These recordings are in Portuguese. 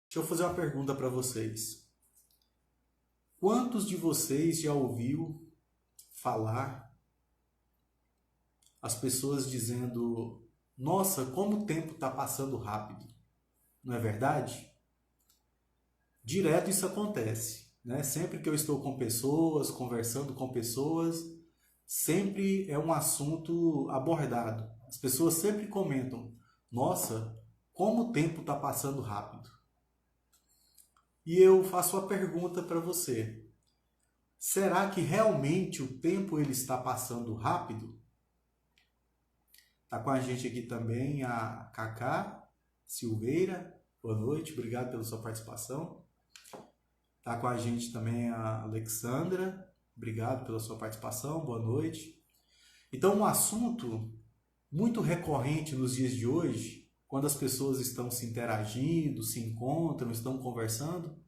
Deixa eu fazer uma pergunta para vocês. Quantos de vocês já ouviu falar as pessoas dizendo: Nossa, como o tempo está passando rápido? Não é verdade? Direto isso acontece, né? Sempre que eu estou com pessoas, conversando com pessoas, sempre é um assunto abordado. As pessoas sempre comentam: Nossa, como o tempo está passando rápido. E eu faço a pergunta para você. Será que realmente o tempo ele está passando rápido? Está com a gente aqui também a Cacá Silveira. Boa noite, obrigado pela sua participação. Está com a gente também a Alexandra. Obrigado pela sua participação, boa noite. Então, um assunto muito recorrente nos dias de hoje, quando as pessoas estão se interagindo, se encontram, estão conversando,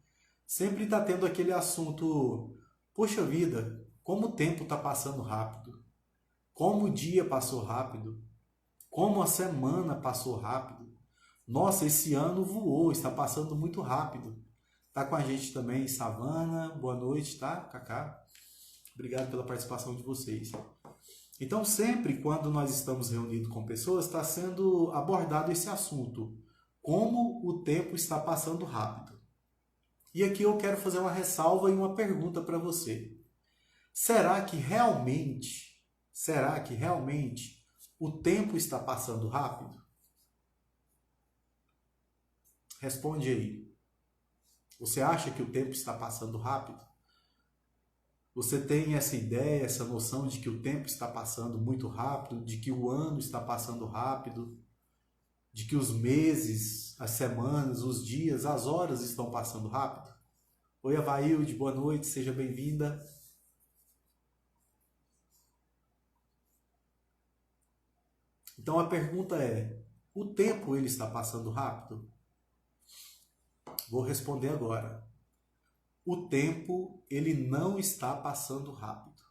sempre está tendo aquele assunto: poxa vida, como o tempo está passando rápido, como o dia passou rápido, como a semana passou rápido. Nossa, esse ano voou, está passando muito rápido. Está com a gente também Savana, boa noite, tá, Cacá? Obrigado pela participação de vocês. Então, sempre quando nós estamos reunidos com pessoas, está sendo abordado esse assunto: como o tempo está passando rápido. E aqui eu quero fazer uma ressalva e uma pergunta para você. Será que realmente o tempo está passando rápido? Responde aí. Você acha que o tempo está passando rápido? Você tem essa ideia, essa noção de que o tempo está passando muito rápido, de que o ano está passando rápido, de que os meses, as semanas, os dias, as horas estão passando rápido? Oi, Availde, boa noite, seja bem-vinda. Então a pergunta é: o tempo ele está passando rápido? Vou responder agora. O tempo ele não está passando rápido.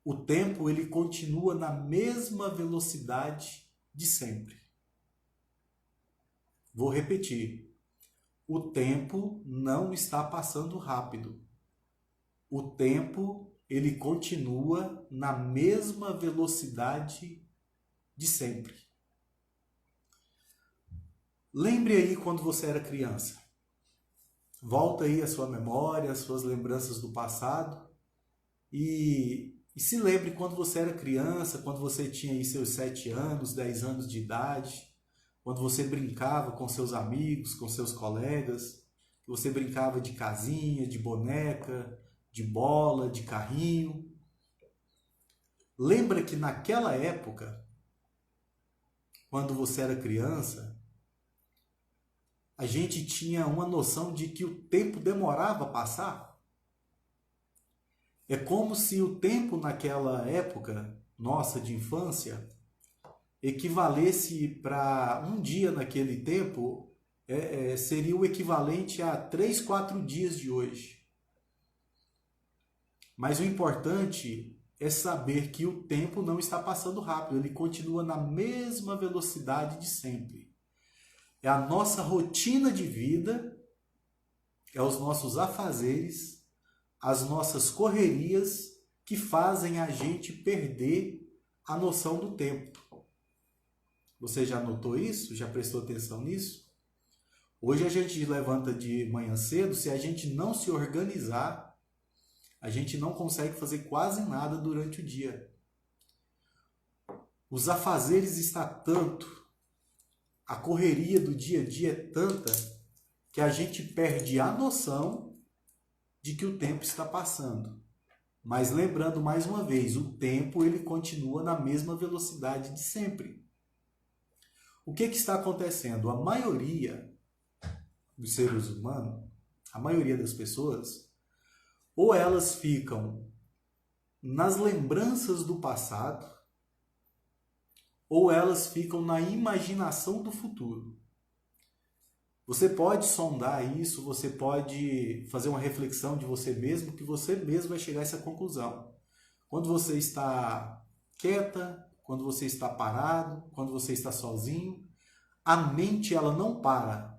O tempo ele continua na mesma velocidade de sempre. Vou repetir. O tempo não está passando rápido. O tempo ele continua na mesma velocidade de sempre. Lembre aí quando você era criança. Volta aí a sua memória, as suas lembranças do passado e se lembre quando você era criança, quando você tinha aí seus 7 anos, 10 anos de idade, quando você brincava com seus amigos, com seus colegas, que você brincava de casinha, de boneca, de bola, de carrinho. Lembra que naquela época, quando você era criança, a gente tinha uma noção de que o tempo demorava a passar? É como se o tempo naquela época nossa de infância equivalesse para um dia naquele tempo, seria o equivalente a 3, 4 dias de hoje. Mas o importante é saber que o tempo não está passando rápido, ele continua na mesma velocidade de sempre. É a nossa rotina de vida, é os nossos afazeres, as nossas correrias que fazem a gente perder a noção do tempo. Você já notou isso? Já prestou atenção nisso? Hoje a gente levanta de manhã cedo, se a gente não se organizar, a gente não consegue fazer quase nada durante o dia. Os afazeres está tanto, a correria do dia a dia é tanta, que a gente perde a noção de que o tempo está passando. Mas lembrando mais uma vez, o tempo ele continua na mesma velocidade de sempre. O que está acontecendo? A maioria dos seres humanos, a maioria das pessoas, ou elas ficam nas lembranças do passado, ou elas ficam na imaginação do futuro. Você pode sondar isso, você pode fazer uma reflexão de você mesmo, que você mesmo vai chegar a essa conclusão. Quando você está quieta, quando você está parado, quando você está sozinho, a mente ela não para.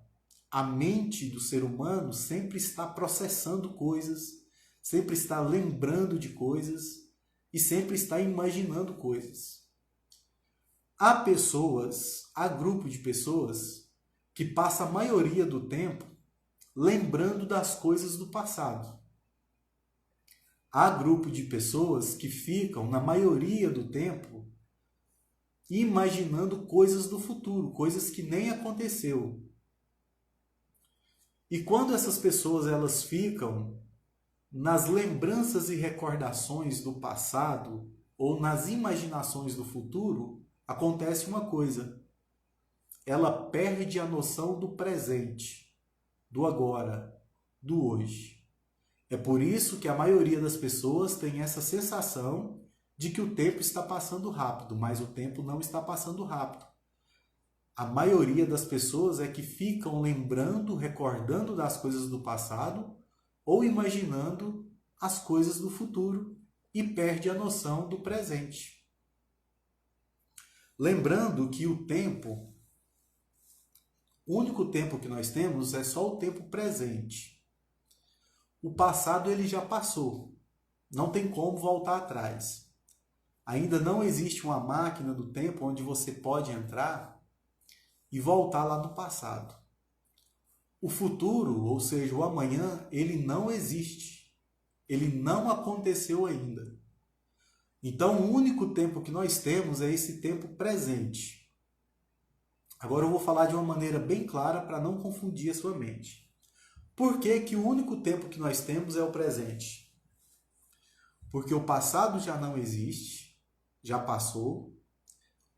a mente do ser humano sempre está processando coisas, sempre está lembrando de coisas e sempre está imaginando coisas. Há pessoas, há grupo de pessoas que passa a maioria do tempo lembrando das coisas do passado. Há grupo de pessoas que ficam, na maioria do tempo, imaginando coisas do futuro, coisas que nem aconteceu. E quando essas pessoas elas ficam nas lembranças e recordações do passado ou nas imaginações do futuro, acontece uma coisa. Ela perde a noção do presente, do agora, do hoje. É por isso que a maioria das pessoas tem essa sensação de que o tempo está passando rápido, mas o tempo não está passando rápido. A maioria das pessoas é que ficam lembrando, recordando das coisas do passado ou imaginando as coisas do futuro e perde a noção do presente. Lembrando que o único tempo que nós temos é só o tempo presente. O passado ele já passou, não tem como voltar atrás. Ainda não existe uma máquina do tempo onde você pode entrar e voltar lá no passado. O futuro, ou seja, o amanhã, ele não existe. Ele não aconteceu ainda. Então, o único tempo que nós temos é esse tempo presente. Agora eu vou falar de uma maneira bem clara para não confundir a sua mente. Por que que o único tempo que nós temos é o presente? Porque o passado já não existe, já passou.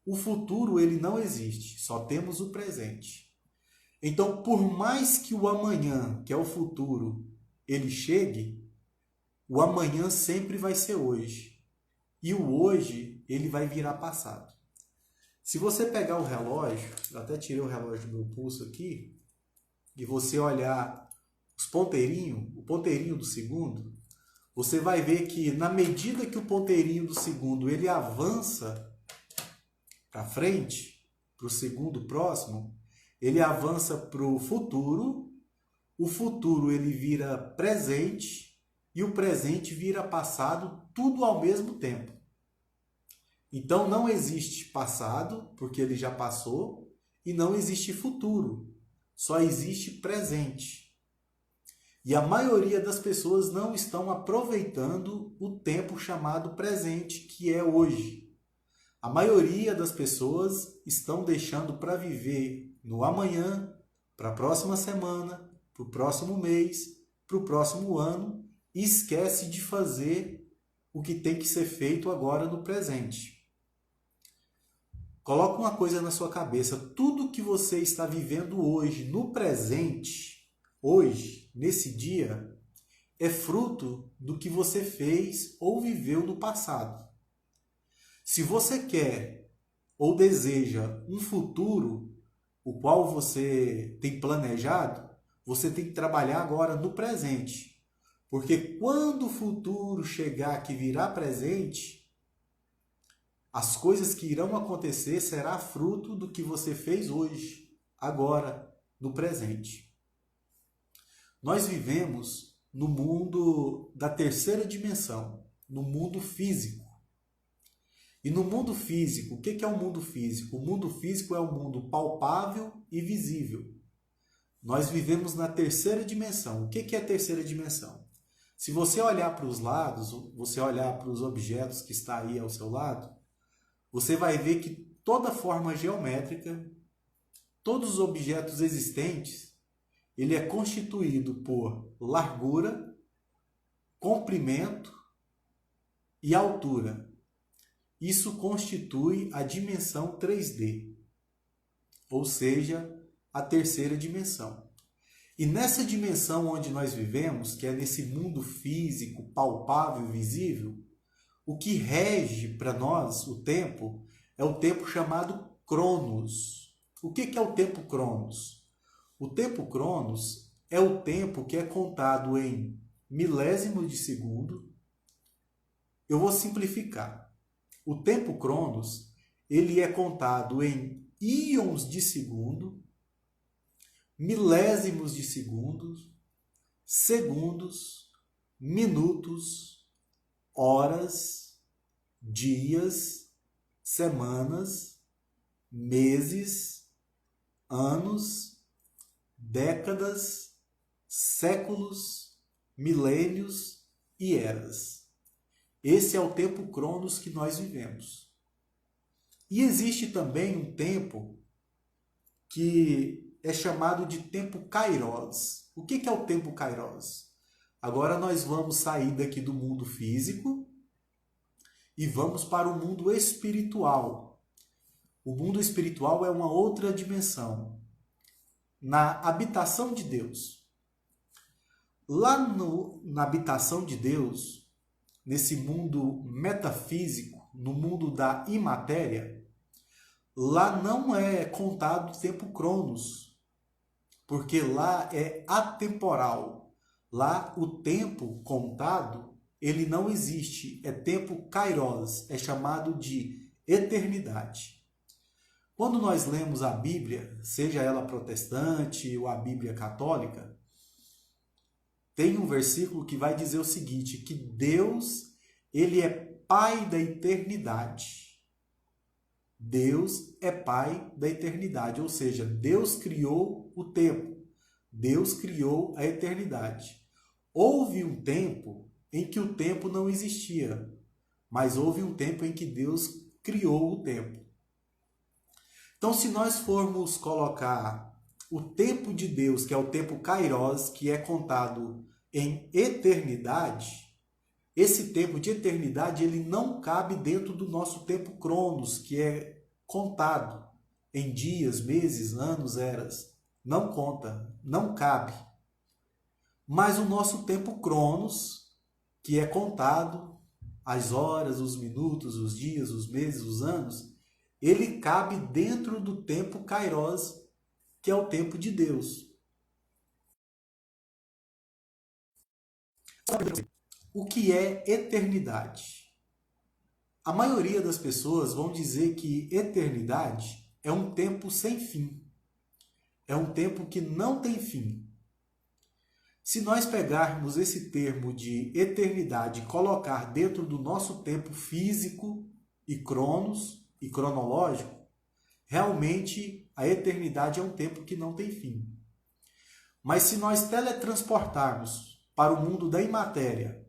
O futuro ele não existe, só temos o presente. Então, por mais que o amanhã, que é o futuro, ele chegue, o amanhã sempre vai ser hoje. E o hoje, ele vai virar passado. Se você pegar o relógio, eu até tirei o relógio do meu pulso aqui, e você olhar o ponteirinho do segundo, você vai ver que na medida que o ponteirinho do segundo ele avança para frente, para o segundo próximo, ele avança para o futuro ele vira presente e o presente vira passado, tudo ao mesmo tempo. Então não existe passado, porque ele já passou, e não existe futuro, só existe presente. E a maioria das pessoas não estão aproveitando o tempo chamado presente, que é hoje. A maioria das pessoas estão deixando para viver no amanhã, para a próxima semana, para o próximo mês, para o próximo ano, e esquece de fazer o que tem que ser feito agora no presente. Coloque uma coisa na sua cabeça, tudo que você está vivendo hoje, no presente, hoje, nesse dia, é fruto do que você fez ou viveu no passado. Se você quer ou deseja um futuro, o qual você tem planejado, você tem que trabalhar agora no presente. Porque quando o futuro chegar que virá presente, as coisas que irão acontecer será fruto do que você fez hoje, agora, no presente. Nós vivemos no mundo da terceira dimensão, no mundo físico. E no mundo físico, o que é o mundo físico? O mundo físico é o mundo palpável e visível. Nós vivemos na terceira dimensão. O que é a terceira dimensão? Se você olhar para os lados, você olhar para os objetos que está aí ao seu lado, você vai ver que toda forma geométrica, todos os objetos existentes, ele é constituído por largura, comprimento e altura. Isso constitui a dimensão 3D, ou seja, a terceira dimensão. E nessa dimensão onde nós vivemos, que é nesse mundo físico, palpável e visível, o que rege para nós o tempo é o tempo chamado Cronos. O que é o tempo Cronos? O tempo Cronos é o tempo que é contado em milésimos de segundo. Eu vou simplificar. O tempo Cronos, ele é contado em íons de segundo, milésimos de segundos, segundos, minutos, horas, dias, semanas, meses, anos, décadas, séculos, milênios e eras. Esse é o tempo Cronos que nós vivemos. E existe também um tempo que é chamado de tempo Kairos. O que é o tempo Kairos? Agora nós vamos sair daqui do mundo físico e vamos para o mundo espiritual. O mundo espiritual é uma outra dimensão. Na habitação de Deus. Lá na habitação de Deus, nesse mundo metafísico, no mundo da imatéria, lá não é contado o tempo Cronos, porque lá é atemporal. Lá o tempo contado, ele não existe, é tempo Kairos, é chamado de eternidade. Quando nós lemos a Bíblia, seja ela protestante ou a Bíblia católica, tem um versículo que vai dizer o seguinte, que Deus, ele é Pai da eternidade. Deus é Pai da eternidade, ou seja, Deus criou o tempo, Deus criou a eternidade. Houve um tempo em que o tempo não existia, mas houve um tempo em que Deus criou o tempo. Então, se nós formos colocar o tempo de Deus, que é o tempo Kairos, que é contado em eternidade, esse tempo de eternidade ele não cabe dentro do nosso tempo Cronos, que é contado em dias, meses, anos, eras. Não conta, não cabe. Mas o nosso tempo Cronos, que é contado as horas, os minutos, os dias, os meses, os anos, ele cabe dentro do tempo Kairos, que é o tempo de Deus. O que é eternidade? A maioria das pessoas vão dizer que eternidade é um tempo sem fim. É um tempo que não tem fim. Se nós pegarmos esse termo de eternidade e colocar dentro do nosso tempo físico e cronos e cronológico, realmente a eternidade é um tempo que não tem fim. Mas se nós teletransportarmos para o mundo da imatéria,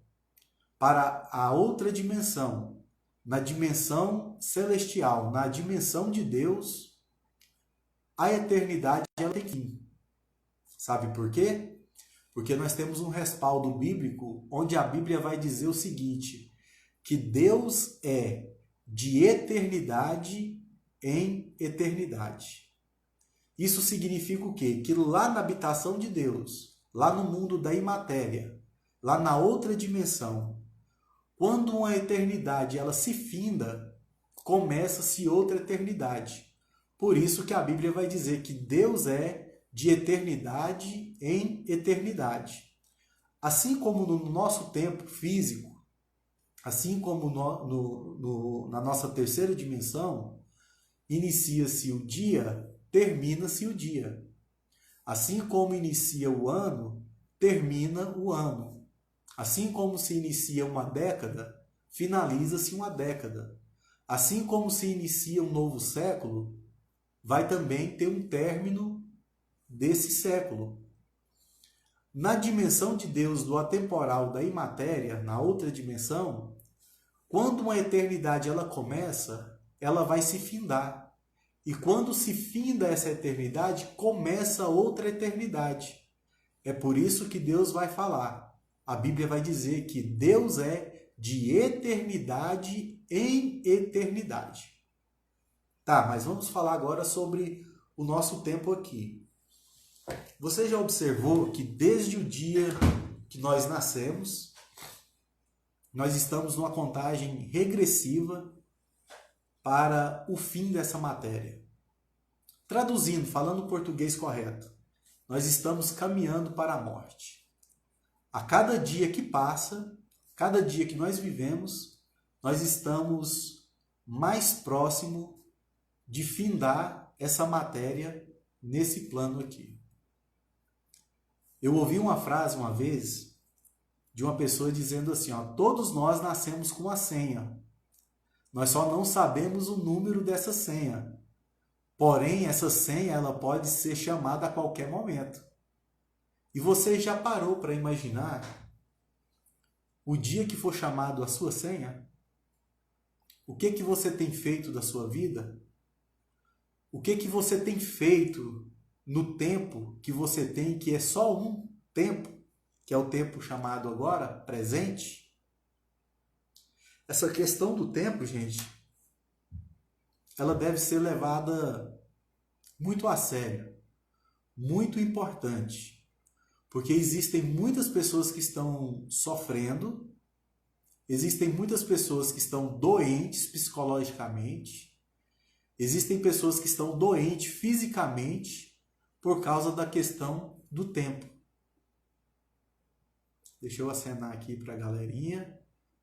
para a outra dimensão, na dimensão celestial, na dimensão de Deus, a eternidade ela tem fim. Sabe por quê? Porque nós temos um respaldo bíblico onde a Bíblia vai dizer o seguinte, que Deus é de eternidade em eternidade. Isso significa o quê? Que lá na habitação de Deus, lá no mundo da imatéria, lá na outra dimensão, quando uma eternidade ela se finda, começa-se outra eternidade. Por isso que a Bíblia vai dizer que Deus é de eternidade em eternidade. Assim como no nosso tempo físico, assim como na nossa terceira dimensão, inicia-se o dia, termina-se o dia. Assim como inicia o ano, termina o ano. Assim como se inicia uma década, finaliza-se uma década. Assim como se inicia um novo século, vai também ter um término desse século. Na dimensão de Deus do atemporal da imatéria, na outra dimensão, quando uma eternidade ela começa, ela vai se findar. E quando se finda essa eternidade, começa outra eternidade. É por isso que Deus vai falar. A Bíblia vai dizer que Deus é de eternidade em eternidade. Tá, mas vamos falar agora sobre o nosso tempo aqui. Você já observou que desde o dia que nós nascemos, nós estamos numa contagem regressiva para o fim dessa matéria. Traduzindo, falando o português correto, nós estamos caminhando para a morte. A cada dia que passa, cada dia que nós vivemos, nós estamos mais próximo de findar essa matéria nesse plano aqui. Eu ouvi uma frase uma vez de uma pessoa dizendo assim, ó, todos nós nascemos com uma senha. Nós só não sabemos o número dessa senha. Porém, essa senha ela pode ser chamada a qualquer momento. E você já parou para imaginar o dia que for chamado a sua senha? O que que você tem feito da sua vida? O que que você tem feito no tempo que você tem, que é só um tempo, que é o tempo chamado agora, presente? Essa questão do tempo, gente, ela deve ser levada muito a sério, muito importante, porque existem muitas pessoas que estão sofrendo, existem muitas pessoas que estão doentes psicologicamente, existem pessoas que estão doentes fisicamente por causa da questão do tempo. Deixa eu acenar aqui para a galerinha.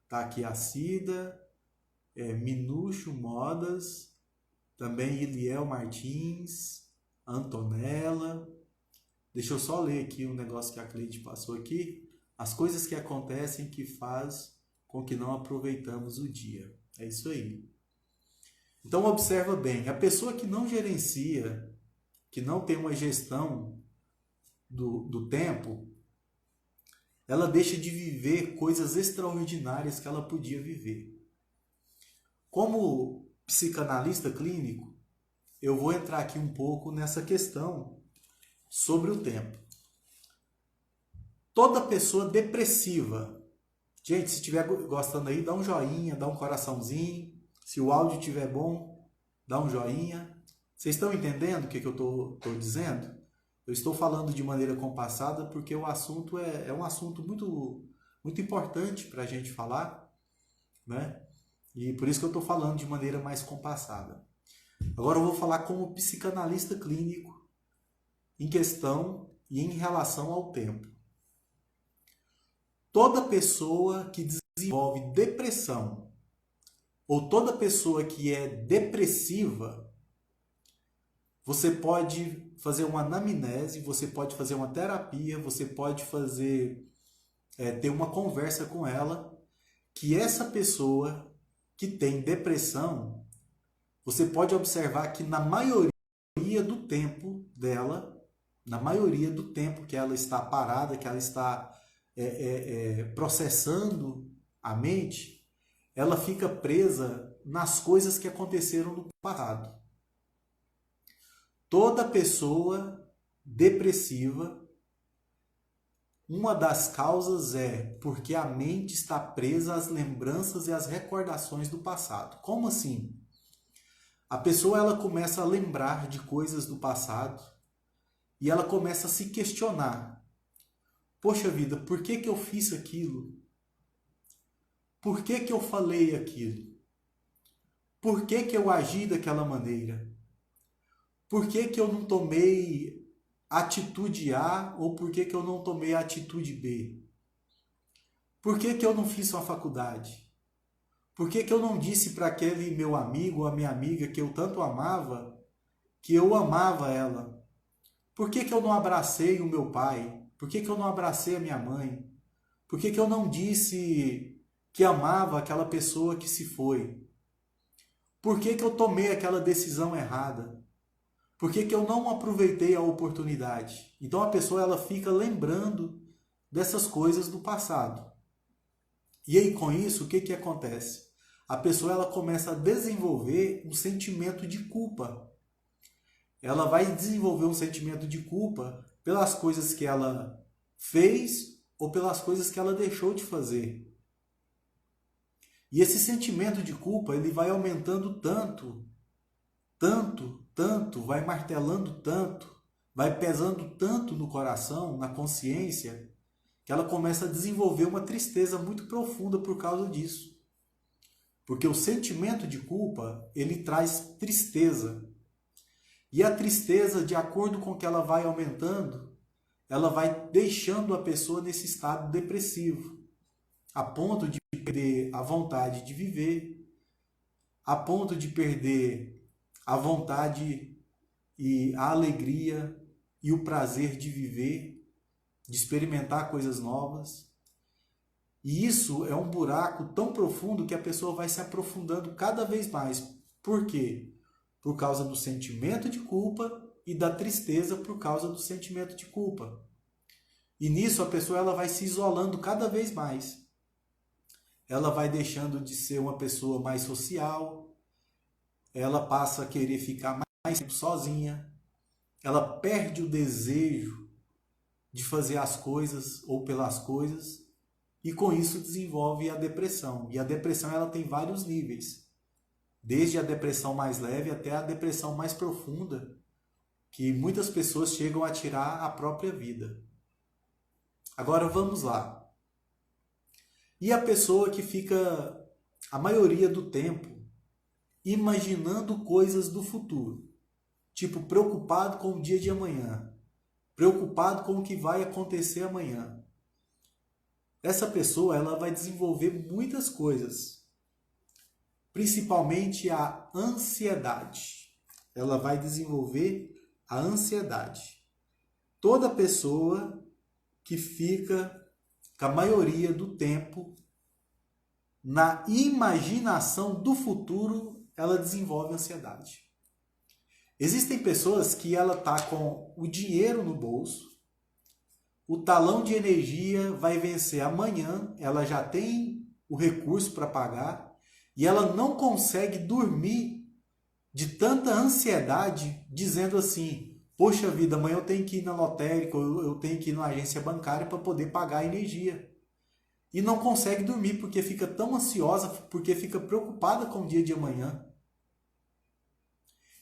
Tá aqui a Cida, Minucho Modas, também Iliel Martins, Antonella. Deixa eu só ler aqui um negócio que a Cleide passou aqui. As coisas que acontecem que faz com que não aproveitamos o dia. É isso aí. Então observa bem, a pessoa que não gerencia, que não tem uma gestão do tempo, ela deixa de viver coisas extraordinárias que ela podia viver. Como psicanalista clínico, eu vou entrar aqui um pouco nessa questão sobre o tempo. Toda pessoa depressiva, gente, se estiver gostando aí, dá um joinha, dá um coraçãozinho. Se o áudio estiver bom, dá um joinha. Vocês estão entendendo o que eu estou dizendo? Eu estou falando de maneira compassada porque o assunto é um assunto muito importante para a gente falar, né? E por isso que eu estou falando de maneira mais compassada. Agora eu vou falar como psicanalista clínico em questão e em relação ao tempo. Toda pessoa que desenvolve depressão ou toda pessoa que é depressiva, você pode fazer uma anamnese, você pode fazer uma terapia, você pode ter uma conversa com ela, que essa pessoa que tem depressão, você pode observar que na maioria do tempo dela, na maioria do tempo que ela está parada, que ela está processando a mente, ela fica presa nas coisas que aconteceram no passado. Toda pessoa depressiva, uma das causas é porque a mente está presa às lembranças e às recordações do passado. Como assim? A pessoa ela começa a lembrar de coisas do passado e ela começa a se questionar. Poxa vida, por que que eu fiz aquilo? Por que que eu falei aquilo? Por que que eu agi daquela maneira? Por que que eu não tomei atitude A ou por que que eu não tomei a atitude B? Por que que eu não fiz uma faculdade? Por que que eu não disse para aquele meu amigo ou a minha amiga que eu tanto amava, que eu amava ela? Por que que eu não abracei o meu pai? Por que que eu não abracei a minha mãe? Por que que eu não disse que amava aquela pessoa que se foi? Por que que eu tomei aquela decisão errada? Por que que eu não aproveitei a oportunidade? Então a pessoa ela fica lembrando dessas coisas do passado. E aí com isso, o que que acontece? A pessoa ela começa a desenvolver um sentimento de culpa. Ela vai desenvolver um sentimento de culpa pelas coisas que ela fez ou pelas coisas que ela deixou de fazer. E esse sentimento de culpa, ele vai aumentando tanto, vai martelando tanto, vai pesando tanto no coração, na consciência, que ela começa a desenvolver uma tristeza muito profunda por causa disso. Porque o sentimento de culpa, ele traz tristeza. E a tristeza, de acordo com que ela vai aumentando, ela vai deixando a pessoa nesse estado depressivo, a ponto de perder a vontade de viver, a ponto de perder a vontade e a alegria e o prazer de viver, de experimentar coisas novas. E isso é um buraco tão profundo que a pessoa vai se aprofundando cada vez mais. Por quê? Por causa do sentimento de culpa e da tristeza por causa do sentimento de culpa. E nisso a pessoa ela vai se isolando cada vez mais. Ela vai deixando de ser uma pessoa mais social, ela passa a querer ficar mais tempo sozinha, ela perde o desejo de fazer as coisas ou pelas coisas, e com isso desenvolve a depressão. E a depressão ela tem vários níveis, desde a depressão mais leve até a depressão mais profunda, que muitas pessoas chegam a tirar a própria vida. Agora vamos lá. E a pessoa que fica a maioria do tempo imaginando coisas do futuro, tipo preocupado com o dia de amanhã, preocupado com o que vai acontecer amanhã. Essa pessoa ela vai desenvolver muitas coisas, principalmente a ansiedade. Ela vai desenvolver a ansiedade. Toda pessoa que fica com a maioria do tempo na imaginação do futuro, ela desenvolve ansiedade. Existem pessoas que ela tá com o dinheiro no bolso, o talão de energia vai vencer amanhã, ela já tem o recurso para pagar e ela não consegue dormir de tanta ansiedade, dizendo assim: poxa vida, amanhã eu tenho que ir na lotérica, ou eu tenho que ir na agência bancária para poder pagar a energia. E não consegue dormir porque fica tão ansiosa, porque fica preocupada com o dia de amanhã.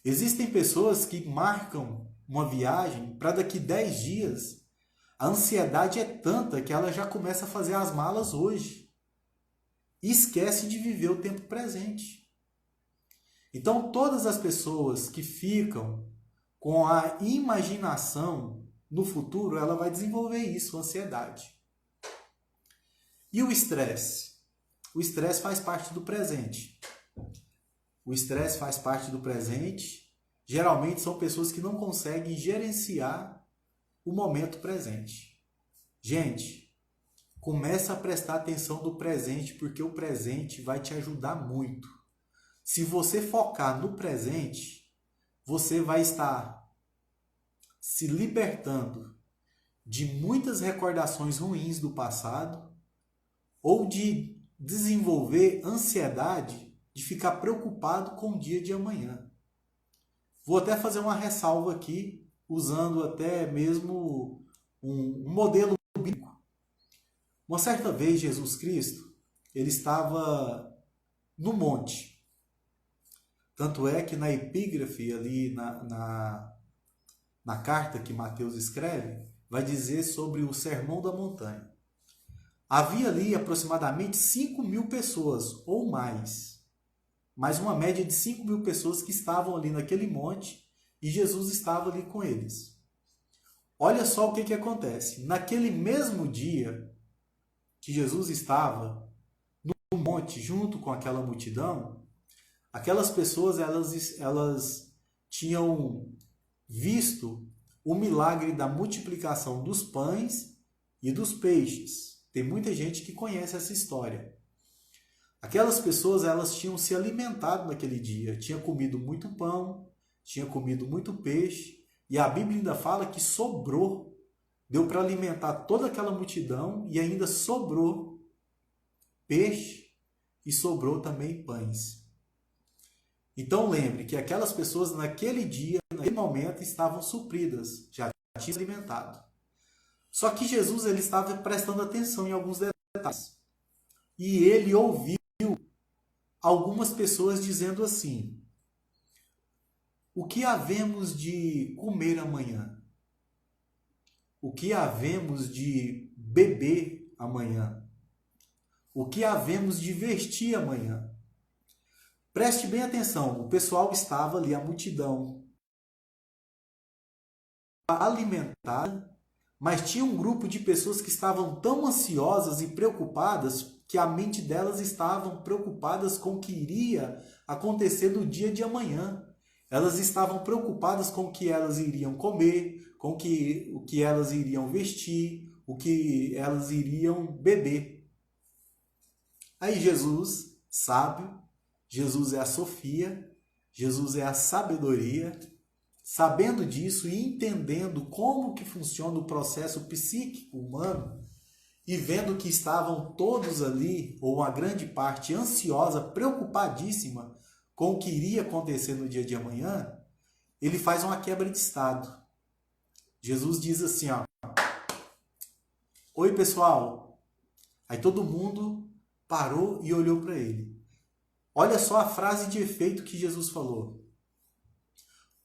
Existem pessoas que marcam uma viagem para daqui 10 dias. A ansiedade é tanta que ela já começa a fazer as malas hoje. E esquece de viver o tempo presente. Então, todas as pessoas que ficam com a imaginação no futuro, ela vai desenvolver isso, ansiedade. E o estresse? O estresse faz parte do presente. O estresse faz parte do presente. Geralmente são pessoas que não conseguem gerenciar o momento presente. Gente, começa a prestar atenção no presente, porque o presente vai te ajudar muito. Se você focar no presente, você vai estar se libertando de muitas recordações ruins do passado ou de desenvolver ansiedade de ficar preocupado com o dia de amanhã. Vou até fazer uma ressalva aqui, usando até mesmo um modelo bíblico. Uma certa vez, Jesus Cristo, ele estava no monte. Tanto é que na epígrafe, ali na carta que Mateus escreve, vai dizer sobre o Sermão da Montanha. Havia ali aproximadamente 5.000 pessoas, ou mais. Mas uma média de 5.000 pessoas que estavam ali naquele monte e Jesus estava ali com eles. Olha só o que acontece. Naquele mesmo dia que Jesus estava no monte junto com aquela multidão, aquelas pessoas elas tinham visto o milagre da multiplicação dos pães e dos peixes. Tem muita gente que conhece essa história. Aquelas pessoas elas tinham se alimentado naquele dia, tinham comido muito pão, tinham comido muito peixe, e a Bíblia ainda fala que sobrou, deu para alimentar toda aquela multidão e ainda sobrou peixe e sobrou também pães. Então lembre que aquelas pessoas naquele dia, naquele momento, estavam supridas, já tinham se alimentado. Só que Jesus ele estava prestando atenção em alguns detalhes. E ele ouviu algumas pessoas dizendo assim: o que havemos de comer amanhã? O que havemos de beber amanhã? O que havemos de vestir amanhã? Preste bem atenção, o pessoal estava ali, a multidão alimentada, mas tinha um grupo de pessoas que estavam tão ansiosas e preocupadas que a mente delas estavam preocupadas com o que iria acontecer no dia de amanhã. Elas estavam preocupadas com o que elas iriam comer, com o que elas iriam vestir, o que elas iriam beber. Aí Jesus, sábio, Jesus é a Sofia, Jesus é a sabedoria, sabendo disso e entendendo como que funciona o processo psíquico humano, e vendo que estavam todos ali, ou uma grande parte, ansiosa, preocupadíssima com o que iria acontecer no dia de amanhã, ele faz uma quebra de estado. Jesus diz assim, ó: oi, pessoal. Aí todo mundo parou e olhou para ele. Olha só a frase de efeito que Jesus falou.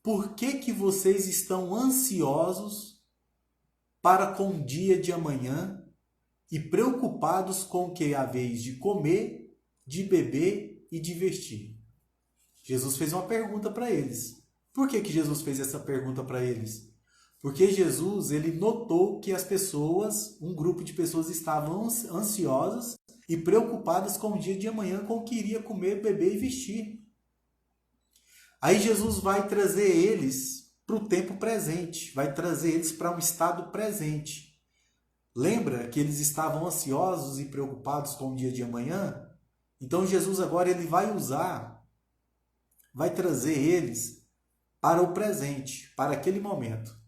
Por que vocês estão ansiosos para com o dia de amanhã e preocupados com o que é a vez de comer, de beber e de vestir? Jesus fez uma pergunta para eles. Por que Jesus fez essa pergunta para eles? Porque Jesus, ele notou que as pessoas, um grupo de pessoas estavam ansiosas e preocupadas com o dia de amanhã, com o que iria comer, beber e vestir. Aí Jesus vai trazer eles para o tempo presente, vai trazer eles para um estado presente. Lembra que eles estavam ansiosos e preocupados com o dia de amanhã? Então Jesus agora ele vai trazer eles para o presente, para aquele momento.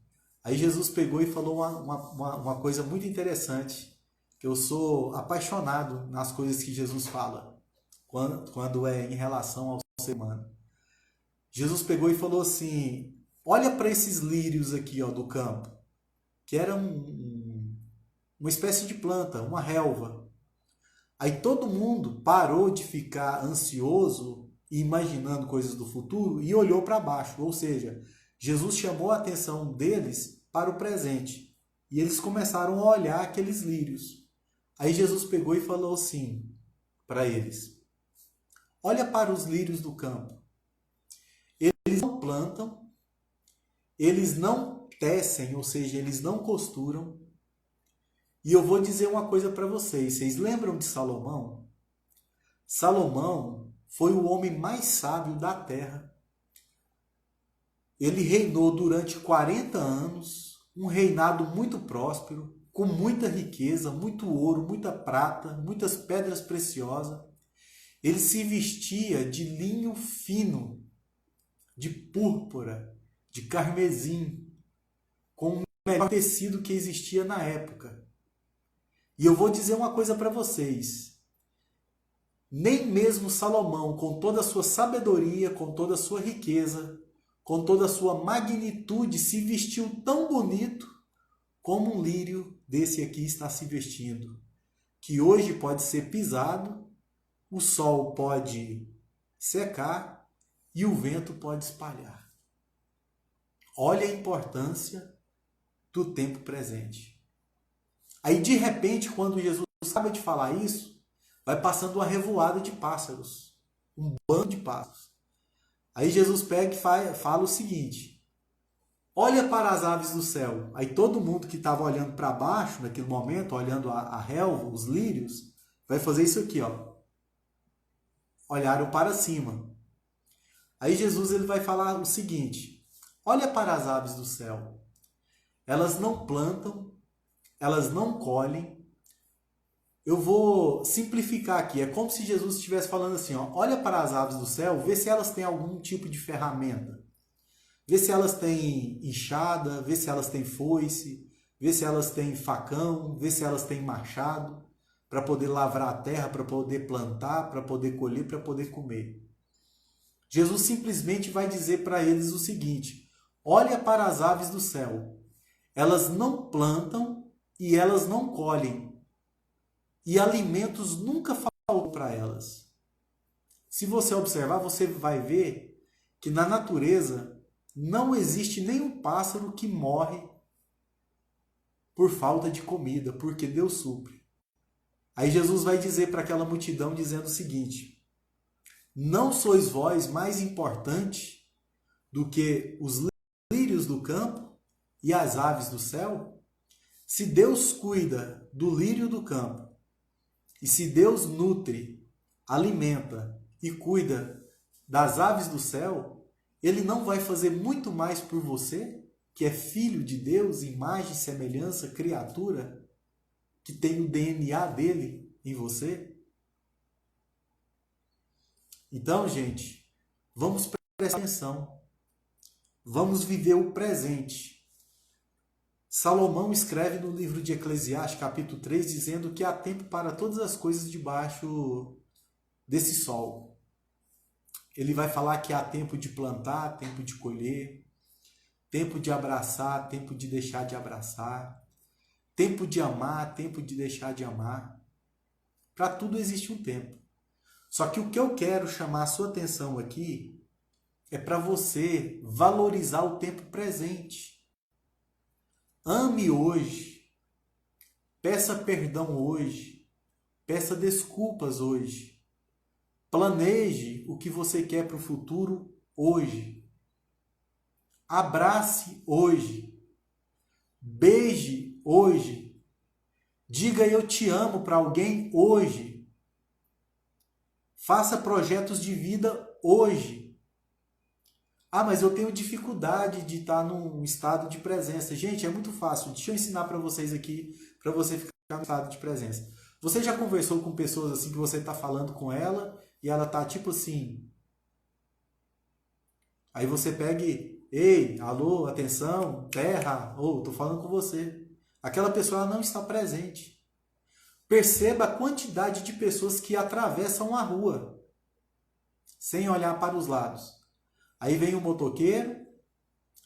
Aí Jesus pegou e falou uma coisa muito interessante, que eu sou apaixonado nas coisas que Jesus fala, quando é em relação ao ser humano. Jesus pegou e falou assim: olha para esses lírios aqui, ó, do campo, que era uma espécie de planta, uma relva. Aí todo mundo parou de ficar ansioso e imaginando coisas do futuro e olhou para baixo. Ou seja, Jesus chamou a atenção deles para o presente. E eles começaram a olhar aqueles lírios. Aí Jesus pegou e falou assim para eles: olha para os lírios do campo. Eles não plantam, eles não tecem, ou seja, eles não costuram. E eu vou dizer uma coisa para vocês. Vocês lembram de Salomão? Salomão foi o homem mais sábio da terra. Ele reinou durante 40 anos, um reinado muito próspero, com muita riqueza, muito ouro, muita prata, muitas pedras preciosas. Ele se vestia de linho fino, de púrpura, de carmesim, com o melhor tecido que existia na época. E eu vou dizer uma coisa para vocês. Nem mesmo Salomão, com toda a sua sabedoria, com toda a sua riqueza, com toda a sua magnitude, se vestiu tão bonito como um lírio desse aqui está se vestindo. Que hoje pode ser pisado, o sol pode secar e o vento pode espalhar. Olha a importância do tempo presente. Aí, de repente, quando Jesus acaba de falar isso, vai passando uma revoada de pássaros, um bando de pássaros. Aí Jesus pega e fala o seguinte: olha para as aves do céu. Aí todo mundo que estava olhando para baixo, naquele momento, olhando a relva, os lírios, vai fazer isso aqui, ó. Olharam para cima. Aí Jesus ele vai falar o seguinte: olha para as aves do céu. Elas não plantam, elas não colhem. Eu vou simplificar aqui. É como se Jesus estivesse falando assim, ó: olha para as aves do céu, vê se elas têm algum tipo de ferramenta. Vê se elas têm enxada, vê se elas têm foice, vê se elas têm facão, vê se elas têm machado, para poder lavrar a terra, para poder plantar, para poder colher, para poder comer. Jesus simplesmente vai dizer para eles o seguinte: olha para as aves do céu. Elas não plantam e elas não colhem. E alimentos nunca faltam para elas. Se você observar, você vai ver que na natureza não existe nenhum pássaro que morre por falta de comida, porque Deus supre. Aí Jesus vai dizer para aquela multidão, dizendo o seguinte: não sois vós mais importante do que os lírios do campo e as aves do céu? Se Deus cuida do lírio do campo, e se Deus nutre, alimenta e cuida das aves do céu, Ele não vai fazer muito mais por você, que é filho de Deus, imagem, semelhança, criatura? que tem o DNA dele em você? Então, gente, vamos prestar atenção. Vamos viver o presente. Salomão escreve no livro de Eclesiastes, capítulo 3, dizendo que há tempo para todas as coisas debaixo desse sol. Ele vai falar que há tempo de plantar, tempo de colher, tempo de abraçar, tempo de deixar de abraçar, tempo de amar, tempo de deixar de amar. Para tudo existe um tempo. Só que o que eu quero chamar a sua atenção aqui é para você valorizar o tempo presente. Ame hoje. Peça perdão hoje. Peça desculpas hoje. Planeje o que você quer para o futuro hoje. Abrace hoje. Beije hoje. Diga eu te amo para alguém hoje. Faça projetos de vida hoje. Ah, mas eu tenho dificuldade de estar num estado de presença. Gente, é muito fácil. Deixa eu ensinar para vocês aqui, para você ficar no estado de presença. Você já conversou com pessoas assim que você está falando com ela e ela tá tipo assim? Aí você pega e, ei, alô, atenção, terra, ou tô falando com você. Aquela pessoa ela não está presente. Perceba a quantidade de pessoas que atravessam a rua sem olhar para os lados. Aí vem o motoqueiro,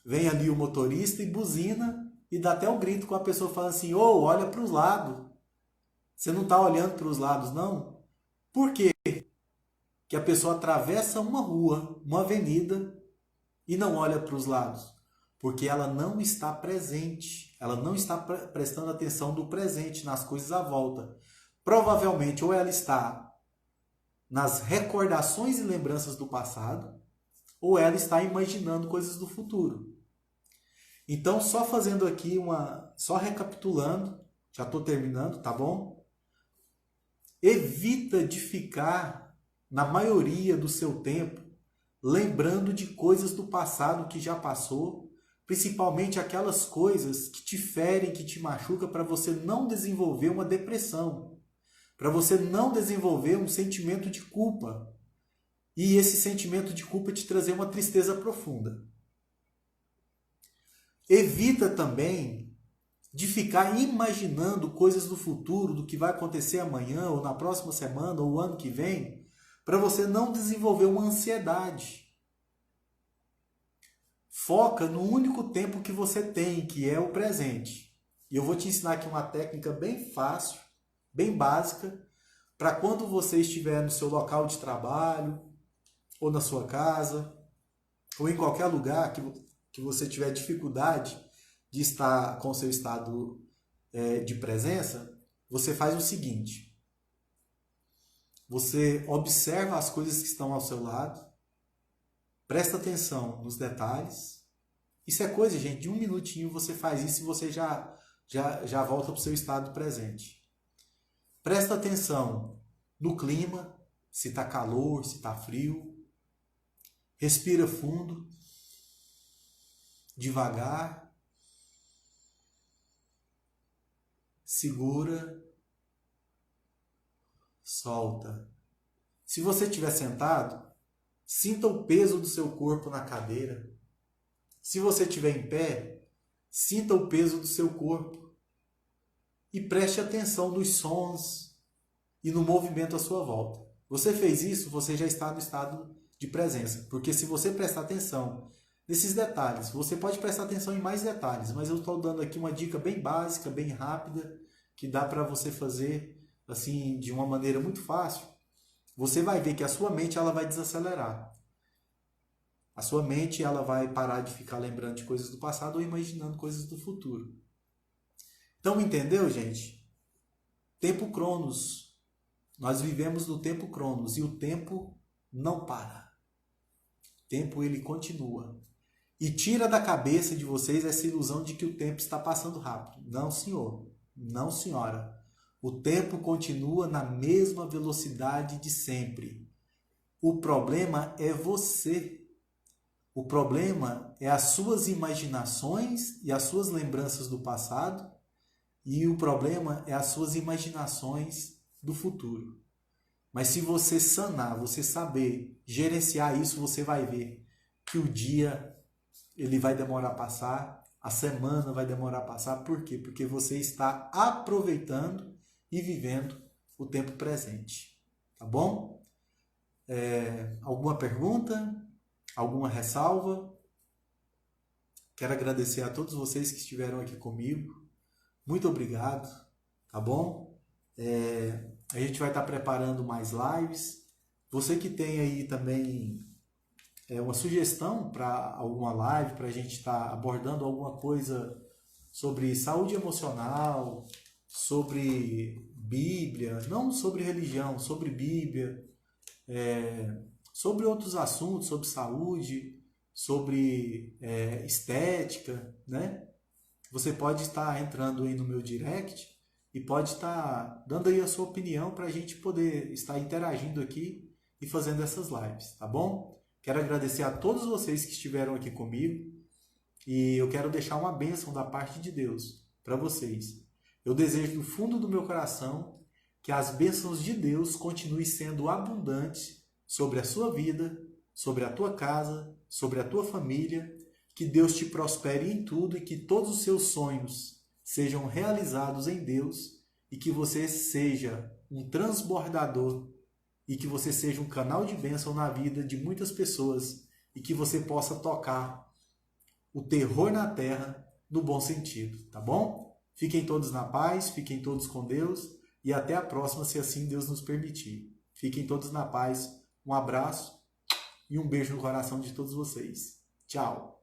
vem ali o motorista e buzina e dá até um grito com a pessoa falando assim, ô, olha para os lados. Você não está olhando para os lados, não? Por quê? Que a pessoa atravessa uma rua, uma avenida e não olha para os lados? Porque ela não está presente, ela não está prestando atenção do presente, nas coisas à volta. Provavelmente ou ela está nas recordações e lembranças do passado, ou ela está imaginando coisas do futuro. Então, só fazendo aqui só recapitulando, já estou terminando, tá bom? Evita de ficar, na maioria do seu tempo, lembrando de coisas do passado que já passou, principalmente aquelas coisas que te ferem, que te machucam, para você não desenvolver uma depressão, para você não desenvolver um sentimento de culpa, e esse sentimento de culpa te trazer uma tristeza profunda. Evita também de ficar imaginando coisas do futuro, do que vai acontecer amanhã, ou na próxima semana, ou o ano que vem, para você não desenvolver uma ansiedade. Foca no único tempo que você tem, que é o presente. E eu vou te ensinar aqui uma técnica bem fácil, bem básica, para quando você estiver no seu local de trabalho, ou na sua casa, ou em qualquer lugar que você tiver dificuldade de estar com o seu estado de presença, você faz o seguinte. Você observa as coisas que estão ao seu lado, presta atenção nos detalhes. Isso é coisa, gente, de 1 minutinho você faz isso e você já volta para o seu estado presente. Presta atenção no clima, se está calor, se está frio. Respira fundo, devagar, segura, solta. Se você estiver sentado, sinta o peso do seu corpo na cadeira. Se você estiver em pé, sinta o peso do seu corpo. E preste atenção nos sons e no movimento à sua volta. Você fez isso, você já está no estado de presença. Porque se você prestar atenção nesses detalhes, você pode prestar atenção em mais detalhes, mas eu estou dando aqui uma dica bem básica, bem rápida, que dá para você fazer assim de uma maneira muito fácil. Você vai ver que a sua mente ela vai desacelerar. A sua mente ela vai parar de ficar lembrando de coisas do passado ou imaginando coisas do futuro. Então, entendeu, gente? Tempo Cronos. Nós vivemos no tempo Cronos e o tempo não para. O tempo ele continua. E tira da cabeça de vocês essa ilusão de que o tempo está passando rápido. Não, senhor. Não, senhora. O tempo continua na mesma velocidade de sempre. O problema é você. O problema é as suas imaginações e as suas lembranças do passado E o problema é as suas imaginações do futuro. Mas se você sanar, você saber gerenciar isso, você vai ver que o dia ele vai demorar a passar, a semana vai demorar a passar. Por quê? Porque você está aproveitando e vivendo o tempo presente. Tá bom? Alguma pergunta? Alguma ressalva? Quero agradecer a todos vocês que estiveram aqui comigo. Muito obrigado, tá bom? A gente vai estar preparando mais lives. Você que tem aí também uma sugestão para alguma live, para a gente estar abordando alguma coisa sobre saúde emocional, sobre Bíblia, não sobre religião, sobre Bíblia, sobre outros assuntos, sobre saúde, sobre estética, né? Você pode estar entrando aí no meu direct e pode estar dando aí a sua opinião para a gente poder estar interagindo aqui e fazendo essas lives, tá bom? Quero agradecer a todos vocês que estiveram aqui comigo e eu quero deixar uma bênção da parte de Deus para vocês. Eu desejo do fundo do meu coração que as bênçãos de Deus continuem sendo abundantes sobre a sua vida, sobre a tua casa, sobre a tua família. Que Deus te prospere em tudo e que todos os seus sonhos sejam realizados em Deus e que você seja um transbordador e que você seja um canal de bênção na vida de muitas pessoas e que você possa tocar o terror na terra no bom sentido, tá bom? Fiquem todos na paz, fiquem todos com Deus e até a próxima, se assim Deus nos permitir. Fiquem todos na paz, um abraço e um beijo no coração de todos vocês. Tchau!